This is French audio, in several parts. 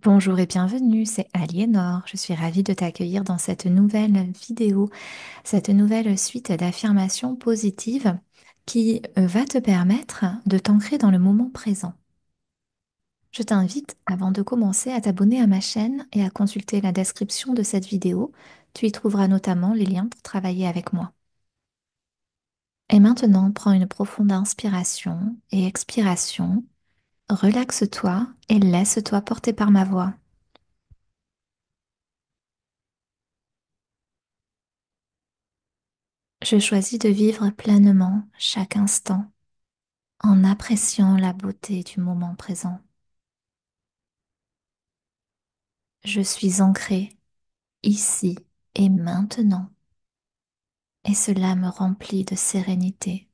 Bonjour et bienvenue, c'est Aliénor. Je suis ravie de t'accueillir dans cette nouvelle vidéo, cette nouvelle suite d'affirmations positives qui va te permettre de t'ancrer dans le moment présent. Je t'invite, avant de commencer, à t'abonner à ma chaîne et à consulter la description de cette vidéo. Tu y trouveras notamment les liens pour travailler avec moi. Et maintenant, prends une profonde inspiration et expiration. Relaxe-toi et laisse-toi porter par ma voix. Je choisis de vivre pleinement chaque instant en appréciant la beauté du moment présent. Je suis ancrée ici et maintenant et cela me remplit de sérénité.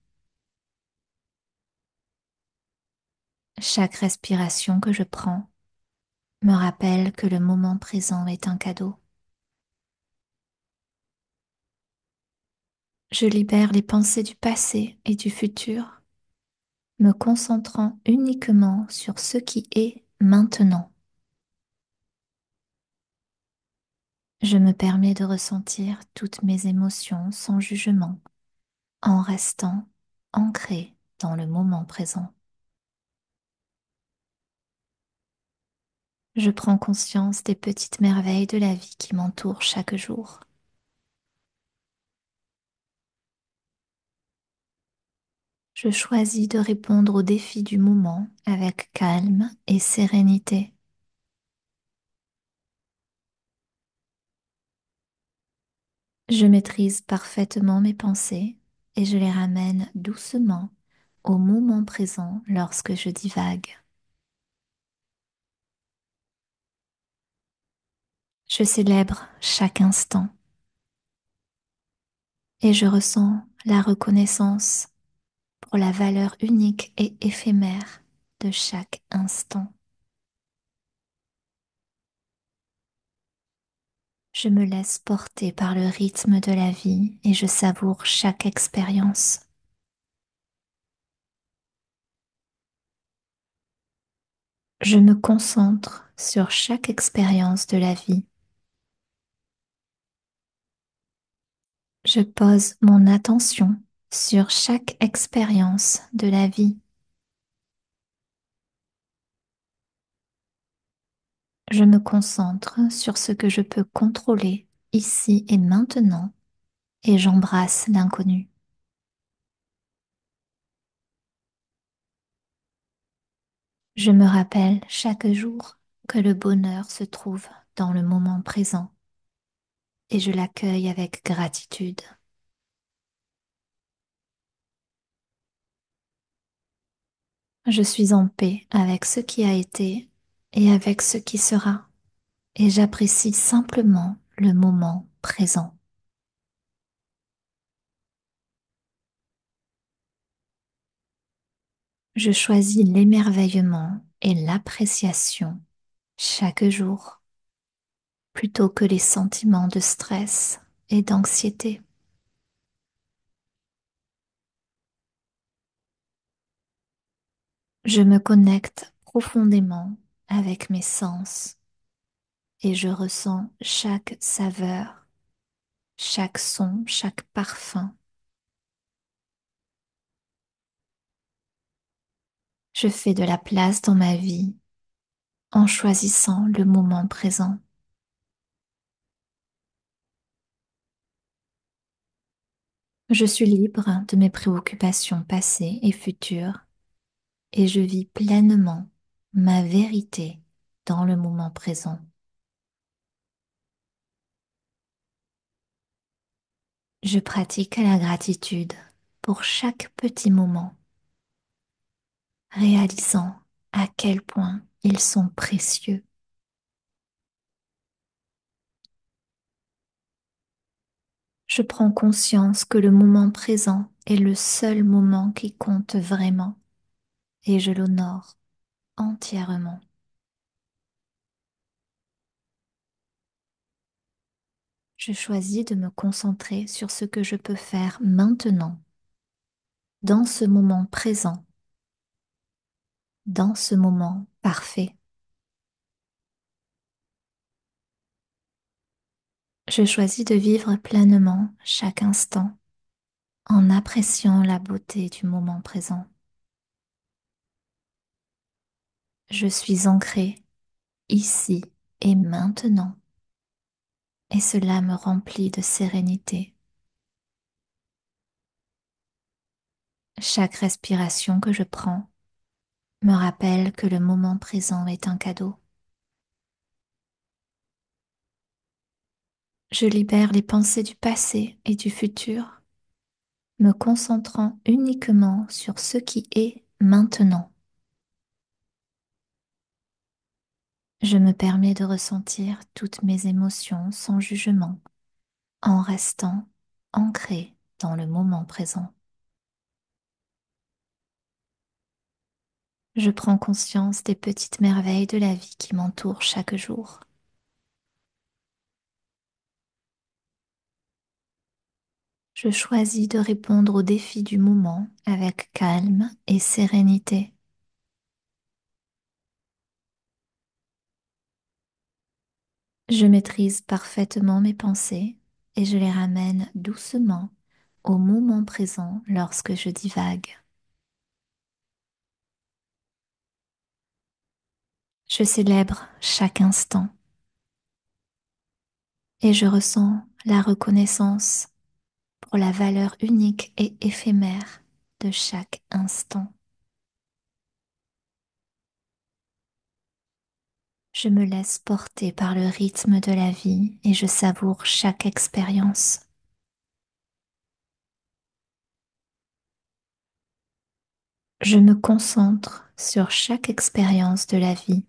Chaque respiration que je prends me rappelle que le moment présent est un cadeau. Je libère les pensées du passé et du futur, me concentrant uniquement sur ce qui est maintenant. Je me permets de ressentir toutes mes émotions sans jugement en restant ancré dans le moment présent. Je prends conscience des petites merveilles de la vie qui m'entourent chaque jour. Je choisis de répondre aux défis du moment avec calme et sérénité. Je maîtrise parfaitement mes pensées et je les ramène doucement au moment présent lorsque je divague. Je célèbre chaque instant et je ressens la reconnaissance pour la valeur unique et éphémère de chaque instant. Je me laisse porter par le rythme de la vie et je savoure chaque expérience. Je me concentre sur chaque expérience de la vie. Je pose mon attention sur chaque expérience de la vie. Je me concentre sur ce que je peux contrôler ici et maintenant et j'embrasse l'inconnu. Je me rappelle chaque jour que le bonheur se trouve dans le moment présent et je l'accueille avec gratitude. Je suis en paix avec ce qui a été et avec ce qui sera et j'apprécie simplement le moment présent. Je choisis l'émerveillement et l'appréciation chaque jour plutôt que les sentiments de stress et d'anxiété. Je me connecte profondément avec mes sens et je ressens chaque saveur, chaque son, chaque parfum. Je fais de la place dans ma vie en choisissant le moment présent. Je suis libre de mes préoccupations passées et futures et je vis pleinement ma vérité dans le moment présent. Je pratique la gratitude pour chaque petit moment, réalisant à quel point ils sont précieux. Je prends conscience que le moment présent est le seul moment qui compte vraiment et je l'honore entièrement. Je choisis de me concentrer sur ce que je peux faire maintenant, dans ce moment présent, dans ce moment parfait. Je choisis de vivre pleinement chaque instant en appréciant la beauté du moment présent. Je suis ancrée ici et maintenant et cela me remplit de sérénité. Chaque respiration que je prends me rappelle que le moment présent est un cadeau. Je libère les pensées du passé et du futur, me concentrant uniquement sur ce qui est maintenant. Je me permets de ressentir toutes mes émotions sans jugement, en restant ancré dans le moment présent. Je prends conscience des petites merveilles de la vie qui m'entourent chaque jour. Je choisis de répondre aux défis du moment avec calme et sérénité. Je maîtrise parfaitement mes pensées et je les ramène doucement au moment présent lorsque je divague. Je célèbre chaque instant et je ressens la reconnaissance pour la valeur unique et éphémère de chaque instant. Je me laisse porter par le rythme de la vie et je savoure chaque expérience. Je me concentre sur chaque expérience de la vie.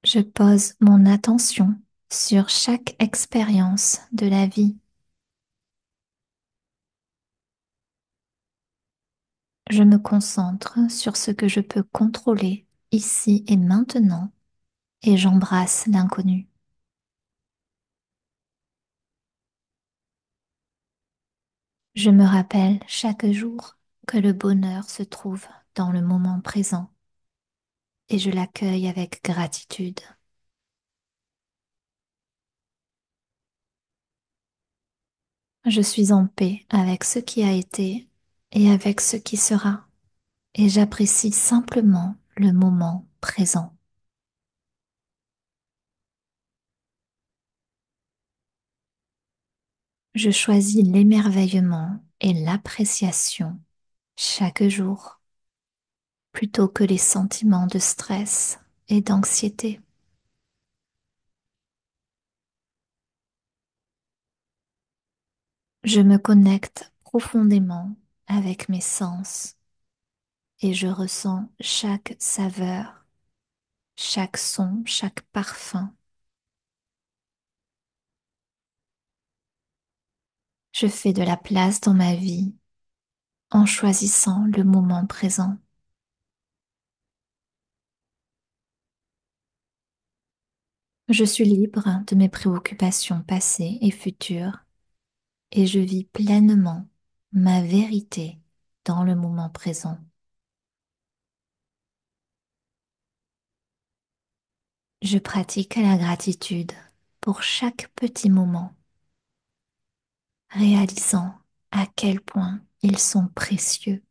Je pose mon attention sur chaque expérience de la vie. Je me concentre sur ce que je peux contrôler ici et maintenant et j'embrasse l'inconnu. Je me rappelle chaque jour que le bonheur se trouve dans le moment présent et je l'accueille avec gratitude. Je suis en paix avec ce qui a été et avec ce qui sera et j'apprécie simplement le moment présent. Je choisis l'émerveillement et l'appréciation chaque jour plutôt que les sentiments de stress et d'anxiété. Je me connecte profondément avec mes sens et je ressens chaque saveur, chaque son, chaque parfum. Je fais de la place dans ma vie en choisissant le moment présent. Je suis libre de mes préoccupations passées et futures et je vis pleinement ma vérité dans le moment présent. Je pratique la gratitude pour chaque petit moment, réalisant à quel point ils sont précieux.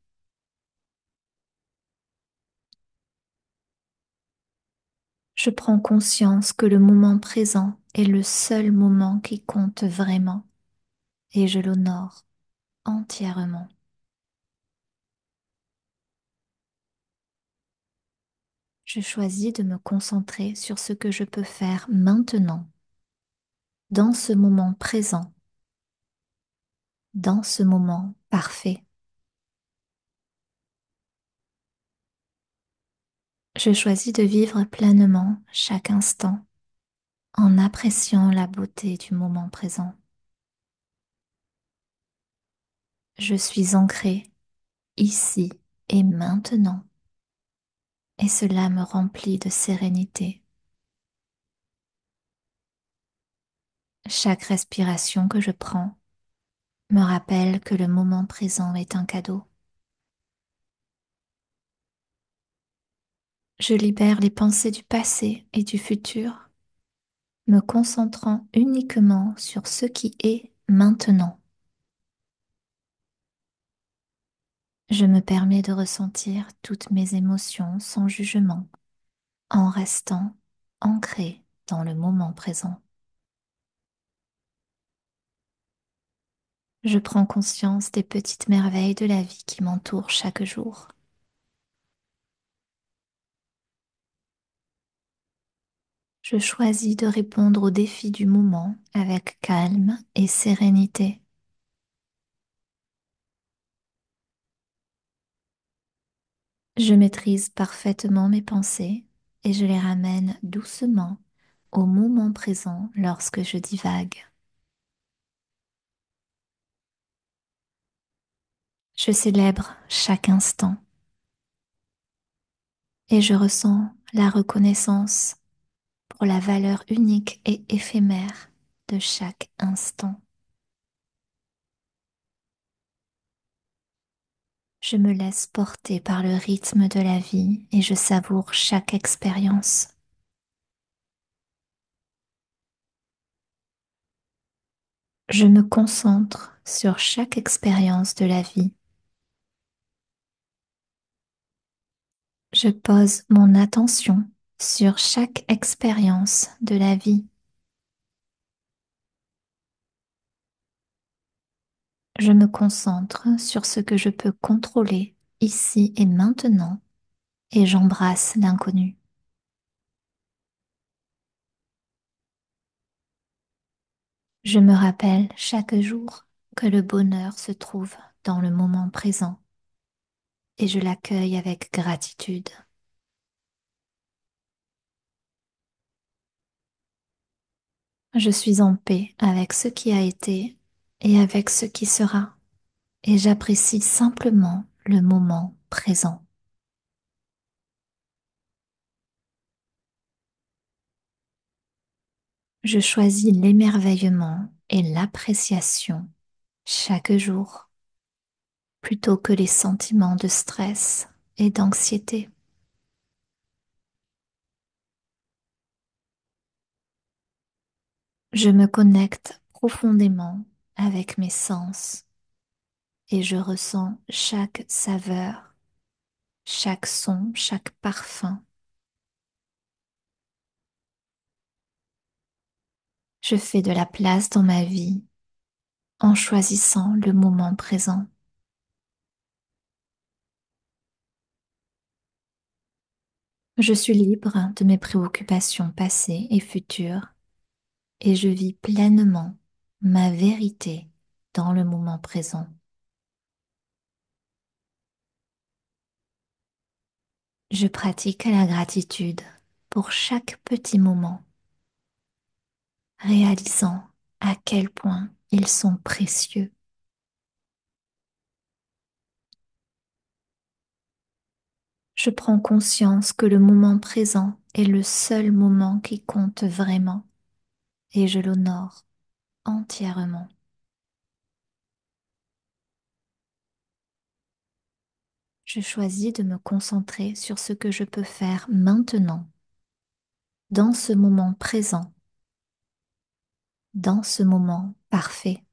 Je prends conscience que le moment présent est le seul moment qui compte vraiment et je l'honore entièrement. Je choisis de me concentrer sur ce que je peux faire maintenant, dans ce moment présent, dans ce moment parfait. Je choisis de vivre pleinement chaque instant en appréciant la beauté du moment présent. Je suis ancrée ici et maintenant et cela me remplit de sérénité. Chaque respiration que je prends me rappelle que le moment présent est un cadeau. Je libère les pensées du passé et du futur, me concentrant uniquement sur ce qui est maintenant. Je me permets de ressentir toutes mes émotions sans jugement, en restant ancré dans le moment présent. Je prends conscience des petites merveilles de la vie qui m'entourent chaque jour. Je choisis de répondre aux défis du moment avec calme et sérénité. Je maîtrise parfaitement mes pensées et je les ramène doucement au moment présent lorsque je divague. Je célèbre chaque instant et je ressens la reconnaissance pour la valeur unique et éphémère de chaque instant. Je me laisse porter par le rythme de la vie et je savoure chaque expérience. Je me concentre sur chaque expérience de la vie. Je pose mon attention sur chaque expérience de la vie. Je me concentre sur ce que je peux contrôler ici et maintenant et j'embrasse l'inconnu. Je me rappelle chaque jour que le bonheur se trouve dans le moment présent et je l'accueille avec gratitude. Je suis en paix avec ce qui a été et avec ce qui sera et j'apprécie simplement le moment présent. Je choisis l'émerveillement et l'appréciation chaque jour plutôt que les sentiments de stress et d'anxiété. Je me connecte profondément avec mes sens et je ressens chaque saveur, chaque son, chaque parfum. Je fais de la place dans ma vie en choisissant le moment présent. Je suis libre de mes préoccupations passées et futures et je vis pleinement ma vérité dans le moment présent. Je pratique la gratitude pour chaque petit moment, réalisant à quel point ils sont précieux. Je prends conscience que le moment présent est le seul moment qui compte vraiment et je l'honore entièrement. Je choisis de me concentrer sur ce que je peux faire maintenant, dans ce moment présent, dans ce moment parfait.